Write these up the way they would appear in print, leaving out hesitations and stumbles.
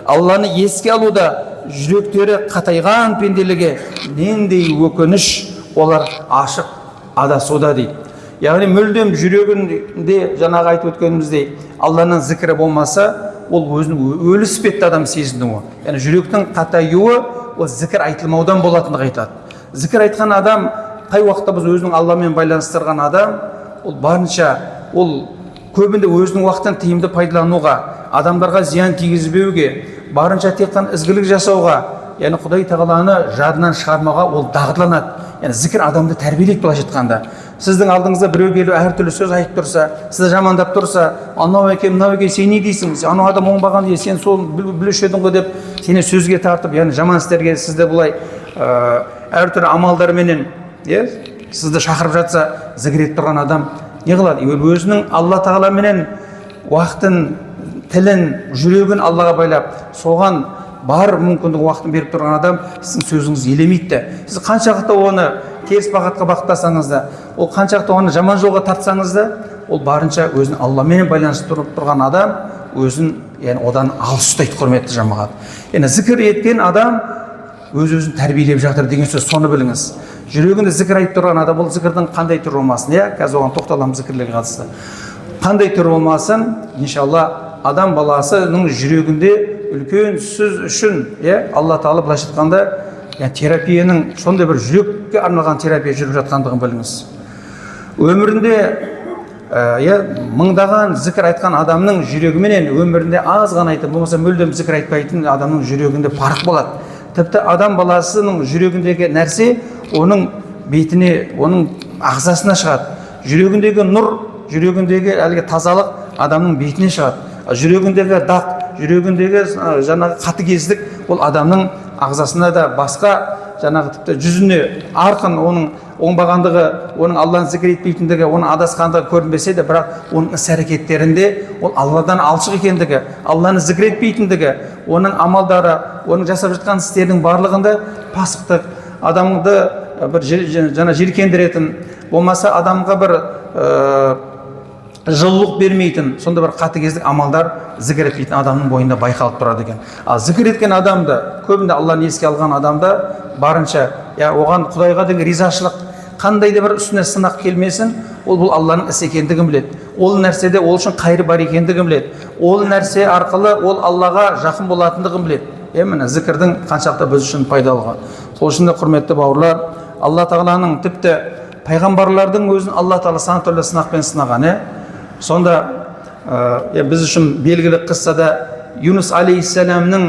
Алланы еске алуда жүректері қатайған пенделіге нендей өкініш, олар ашық адасуда дейді. Яғни мүлдем жүрегінде жаңағы айтып өткеніміздей Алланың зікірі болмаса, ол өзін өлі іспетті адам сезінуі. Яғни жүректің қатаюы ол зікір айтылмаудан болатындығы айтады. Зікір айтқан адам, қай уақытта біз өзінің Алламен байланыстырған адам, ол барынша, ол көбінде өзінің уақытын тиімді пайдалануға, адамдарға зиян тигізбеуге, барынша тек қана ізгілік жасауға, яғни Құдай тағаланы жадынан шығармауға ол дағдыланады. Яғни зікір адамды тәрбиелейді былайша айтқанда. Сіздің алдыңызда біреу келіп әртүрлі сөз айтып тұрса, сізді жамандап тұрса, анау екен, мынау екен, сен не дейсің? Анау адам оңбаған дейді, сен сол білуші едің ғой деп сені сөзге тартып, яғни жаман істерге сізді бұлай әртүрлі амалдарменен сізді шақырып жатса, зікір етіп тұрған адам не қылады? Өзінің Алла тағаламенен уақытын, тілін, жүрегін Аллаға байлап, соған бар мүмкіндік уақытын беріп тұрған адам сіздің сөзіңіз елемейді. Сіз қаншалықты оны теріс бағытқа бағыттасаңыз да, ол қаншалықты оны жаман жолға тартсаңыз да, ол барынша өзін Алламен байланыстырып тұрған адам өзін, яғни одан алыс ұстайды, құрметті жамағат. Яғни зікір еткен адам өз-өзін тәрбиелеп жатыр деген сөз, соны біліңіз. Жүрегінде зікір айтып тұрған адам, бұл зікірдің қандай түрі болмасын, қазір оған тоқталамыз зікірлерге қатысты. Қандай түрі болмасын, иншалла адам баласының жүрегінде үлкен сіз үшін, Алла тағала былайша айтқанда, терапияның, сондай бір жүрекке арналған терапия жүріп жатқандығын біліңіз. Өмірінде мыңдаған зікір айтқан адамның жүрегіменен өмірінде аз ғана айтып, болмаса мүлдем зікір айтпайтын адамның жүрегінде парық болады. Тіпті адам баласының жүрегіндегі нәрсе оның бетіне, оның ағзасына шығады. Жүрегіндегі нұр, жүрегіндегі әлгі тазалық адамның бетіне шығады. Жүрегіндегі дақ, жүрегіндегі жаңағы қатыгездік ол адамның ағзасына да басқа жаңағы тіпті жүзіне арқын, оның оңбағандығы, оның Алланы зікір етпейтіндігі, оның адасқандығы көрінбесе де, бірақ оның іс-әрекеттерінде ол Алладан алшық екендігі, Алланы зікір етпейтіндігі, оның амалдары, оның жасап жатқан істердің барлығында пасықтық, адамды бір жиіркендіретін, болмаса адамға бір жылылық бермейтін, сонда бір қатыгездік амалдар зікір етпейтін адамның бойында байқалып тұрады екен. Ал зікір еткен адамды, көбінде Алланы еске алған адамда барынша, оған Құдайға деген ризашылық, қандай да бір үстіне сынақ келмесін, ол бұл Алланың іс екендігін біледі. Ол нәрседе ол үшін қайыр бар екендігін біледі. Ол нәрсе арқылы ол Аллаға жақын болатындығын біледі. Міне зікірдің қаншалықты біз үшін пайдалығы. Сол үшін де құрметті бауырлар, Алла тағаланың тіпті пайғамбарлардың өзін Алла тағала сан түрлі сынақпен сынаған. Сонда біз үшін белгілі қыссада Юнус алейхиссаламның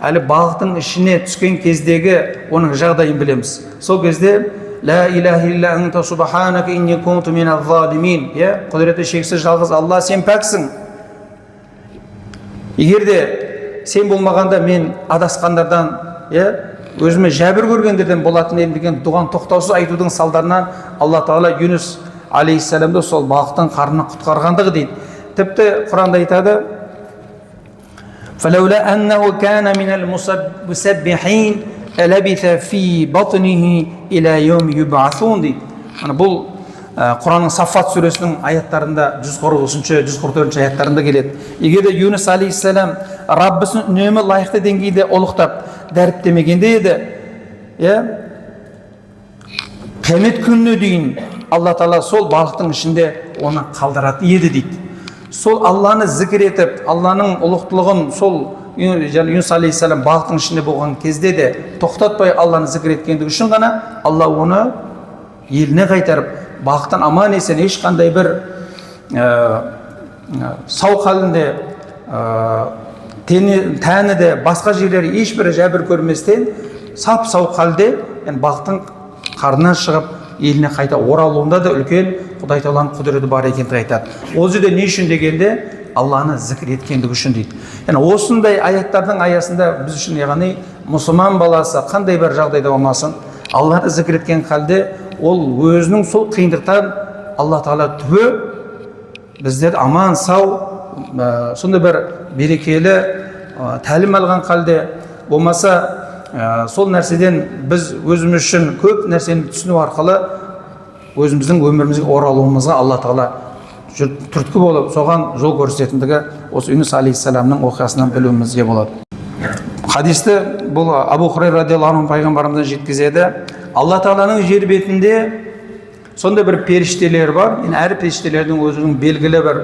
әлі балықтың ішіне түскен кездегі оның жағдайын білеміз. Сол кезде «Ла илаха илля анта субханака инни кунту миназ залимин». Құдіреті шексіз жалғыз Алла, сен пәксің. Егер де сен болмағанда мен адасқандардан, өзіме жәбір көргендерден болатын едім деген дұғаны тоқтаусыз айтудың салдарынан Алла тағала Юнус алейхиссаламды сол балықтың қарнынан құтқарғандығы дейді. Тіпті Құранда айтады: «Фалаула аннаху кана минал мусаббихин лабиса фи батнихи иля йауми юбъасун» дейді. Бұл Құранның Саффат сүресінің аяттарында 143, 144 аяттарында келеді. Егер де Юнус алейхиссалам Раббысын үнемі лайықты деңгейде ұлықтап дәріптемегенде еді, қиямет күніне дейін Алла тағала сол балықтың ішінде оны қалдыратын еді дейді. Сол Алланы зікір етіп, Алланың ұлықтылығын сол Юнус алейхиссалам балықтың ішінде болған кезде де тоқтатпай Алланы зікір еткендігі үшін ғана Алла оны еліне қайтарып, балықтан аман есен, ешқандай бір сау халінде, тәні де, басқа жерлері ешбір жәбір көрместен сап сау халде балықтың қарнынан шығып еліне қайта оралуында да үлкен Құдай тағаланың құдіреті бар екендігін айтады. Ол жерде не үшін дегенде Алланы зікір еткендігі үшін дейді. Осындай аяттардың аясында біз үшін, яғни мұсылман баласы қандай бір жағдайда болмасын, Алланы зікір еткен халде ол өзінің сол қиындықтан Алла тағала түбі біздерді аман сау, сондай бір берекелі тәлім алған халде, болмаса сол нәрседен біз өзіміз үшін көп нәрсені түсіну арқылы өзіміздің өмірімізге оралуымызға Алла тағала түрткі болып соған жол көрсететіндігі осы Юнус алейхиссаламның оқиғасынан білуімізге болады. Хадисті бұл Абу Хурайра радиаллаху анху пайғамбарымыздан жеткізеді. Алла Тағаланың жер бетінде сонда бір періштелер бар. Әр періштелердің өзінің белгілі бір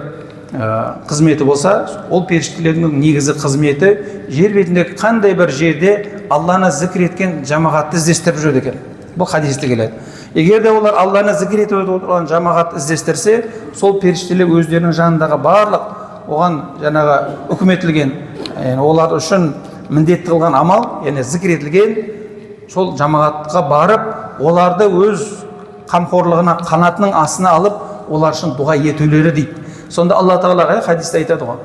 қызметі болса, ол періштелердің негізі қызметі жер бетінде қандай бір жерде Алланы зікір еткен жамағатты іздестіріп жүреді екен. Бұл хадисте келеді. Егер де олар Алланы зікір етіп отырған жамағатты іздестірсе, сол періштелер өздерінің жанындағы барлық оған жаңағы үкім етілген, олар үшін міндетті қылған амал, яғни зікір етілген сол жамағатқа барып, оларды өз қамқорлығына, қанатының астына алып, олар үшін дұға етулері дейді. Сонда Алла Тағала хадисте айтады ғой,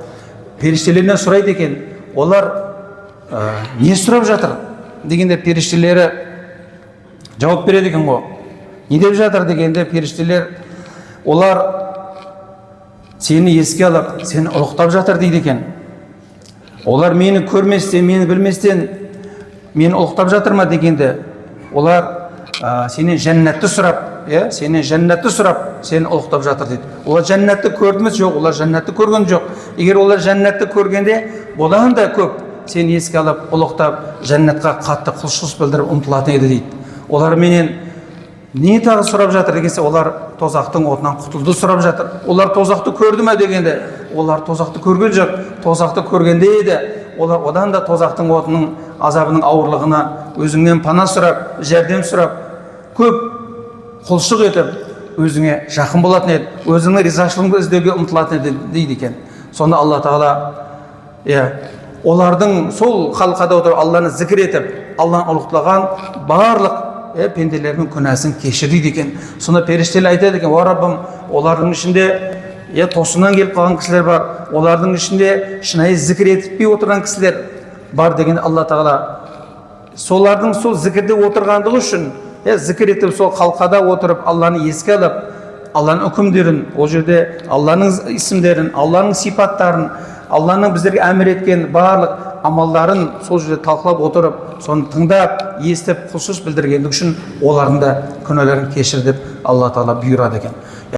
періштелерінен сұрайды екен, олар не сұрап жатыр дегенде періштелері жауап береді екен ғой. Не деп жатыр дегенде періштелер, олар сені еске алып, сені ұлықтап жатыр дейді екен. Олар мені көрместен, мені білместен мені ұлықтап жатыр ма дегенде, олар сенен жәннатты сұрап, сенен жәннатты сұрап, сені ұлықтап жатыр дейді. Олар жәннатты көрді ме? Жоқ, олар жәннатты көрген жоқ. Егер олар жәннатты көргенде, одан да көп сені еске алып, ұлықтап, жәннатқа қатты құлшылық білдіріп ұмтылатын еді дейді. Олар менен не тағы сұрап жатыр дегенде, олар тозақтың отынан құтылуды сұрап жатыр. Олар тозақты көрді ме дегенде, олар тозақты көрген жоқ. Тозақты көргенде еді, олар одан да тозақтың отының азабының ауырлығына өзіңнен пана сұрап, жәрдем сұрап, көп құлшылық етіп, өзіңе жақын болатын еді, өзіңнің ризашылығыңды іздеуге ұмтылатын еді дейді екен. Сонда Алла Тағала олардың сол халқада отырып Алланы зікір етіп, Алланы ұлықтаған барлық пенделердің күнәсін кешір дейді екен. Сонда періштелер айтады екен, о Раббым, олардың ішінде тосыннан келіп қалған кісілер бар, олардың ішінде шынайы зікір етпей отырған кісілер бар деген Алла Тағала солардың сол зікірде отырғандығы үшін, зікір етіп сол халқада отырып Алланы еске алып, Алланың үкімдерін, ол жерде Алланың исімдерін, Алланың сипаттарын, Алланың біздерге әмір еткен барлық амалдарын сол жерде талқылап отырып, соны тыңдап, естіп, құлшылық білдіргендік үшін олардың да күнәлерін кешір деп Алла Тағала бұйырады екен.